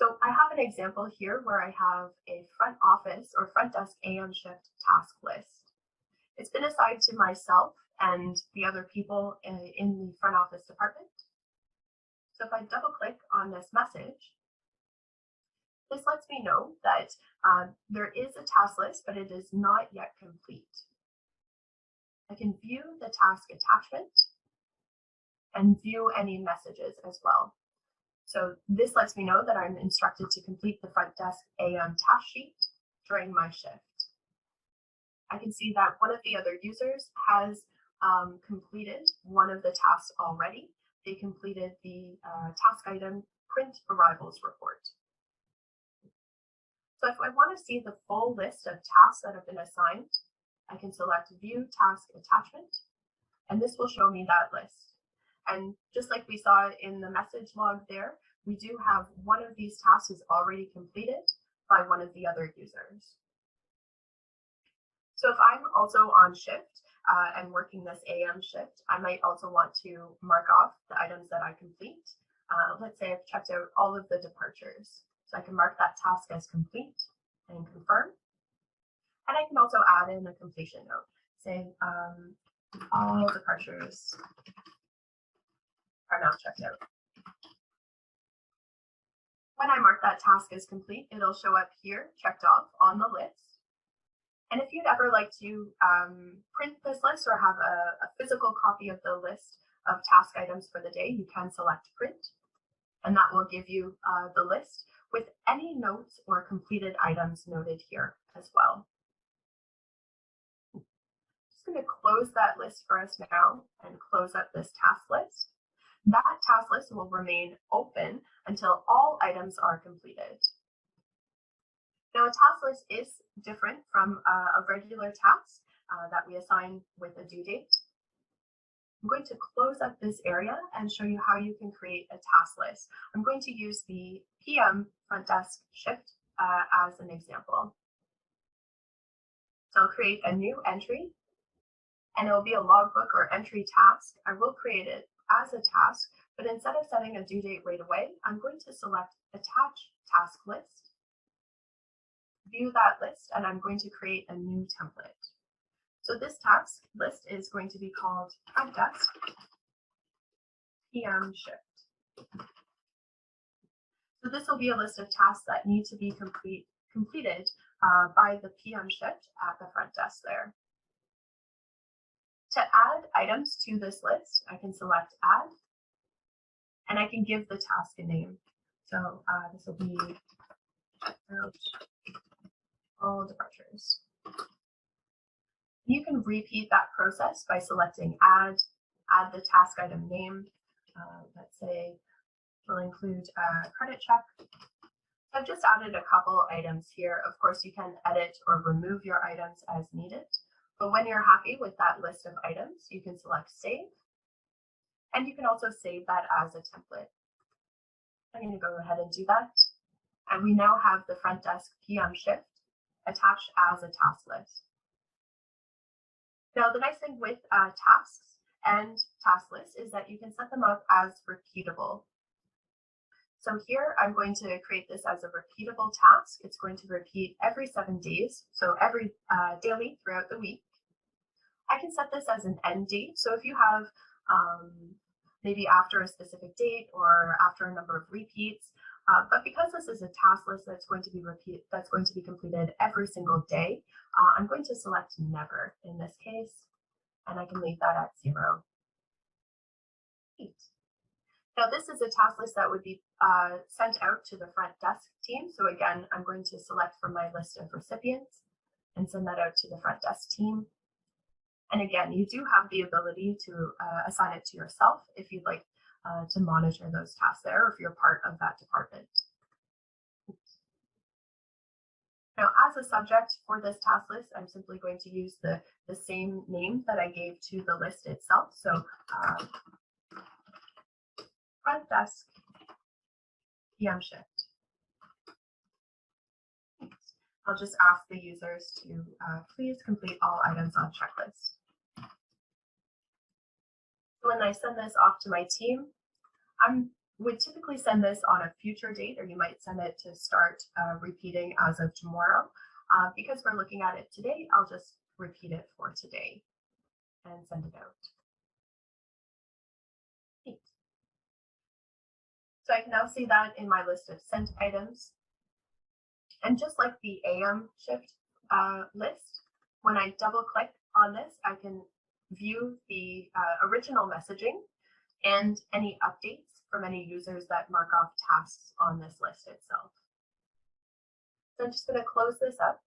So I have an example here where I have a front office or front desk AM shift task list. It's been assigned to myself and the other people in the front office department. So if I double click on this message, this lets me know that there is a task list, but it is not yet complete. I can view the task attachment and view any messages as well. So this lets me know that I'm instructed to complete the front desk AM task sheet during my shift. I can see that one of the other users has completed one of the tasks already. They completed the task item print arrivals report. So if I want to see the full list of tasks that have been assigned, I can select View Task Attachment, and this will show me that list. And just like we saw in the message log there, we do have one of these tasks is already completed by one of the other users. So if I'm also on shift and working this AM shift, I might also want to mark off the items that I complete. Let's say I've checked out all of the departures. So I can mark that task as complete and confirm. And I can also add in a completion note, saying all departures are now checked out. When I mark that task as complete, it'll show up here, checked off on the list. And if you'd ever like to print this list or have a physical copy of the list of task items for the day, you can select print, and that will give you the list with any notes or completed items noted here as well. I'm just going to close that list for us now and close up this task list. That task list will remain open until all items are completed. Now, a task list is different from a regular task that we assign with a due date. I'm going to close up this area and show you how you can create a task list. I'm going to use the PM front desk shift as an example. So I'll create a new entry, and it will be a logbook or entry task. I will create it as a task, but instead of setting a due date right away, I'm going to select Attach Task List, view that list, and I'm going to create a new template. So this task list is going to be called Front Desk PM Shift. So this will be a list of tasks that need to be completed by the PM shift at the front desk there. To add items to this list, I can select Add, and I can give the task a name. So this will be all departures. You can repeat that process by selecting add the task item name. Let's say we'll include a credit check. I've just added a couple items here. Of course, you can edit or remove your items as needed. But when you're happy with that list of items, you can select Save. And you can also save that as a template. I'm going to go ahead and do that. And we now have the front desk PM shift attached as a task list. Now, the nice thing with tasks and task lists is that you can set them up as repeatable. So here, I'm going to create this as a repeatable task. It's going to repeat every 7 days, so every daily throughout the week. I can set this as an end date. So if you have maybe after a specific date or after a number of repeats, but because this is a task list that's going to be completed every single day, I'm going to select never in this case, and I can leave that at 0. Now this is a task list that would be sent out to the front desk team. So again, I'm going to select from my list of recipients and send that out to the front desk team. And again, you do have the ability to assign it to yourself if you'd like to monitor those tasks there, or if you're part of that department. Now, as a subject for this task list, I'm simply going to use the same name that I gave to the list itself. So front desk PM shift. I'll just ask the users to please complete all items on checklist. When I send this off to my team, I'm would typically send this on a future date, or you might send it to start repeating as of tomorrow. Because we're looking at it today, I'll just repeat it for today and send it out. Neat. So I can now see that in my list of sent items. And just like the AM shift list, when I double click on this, I can view the original messaging and any updates from any users that mark off tasks on this list itself. So I'm just going to close this up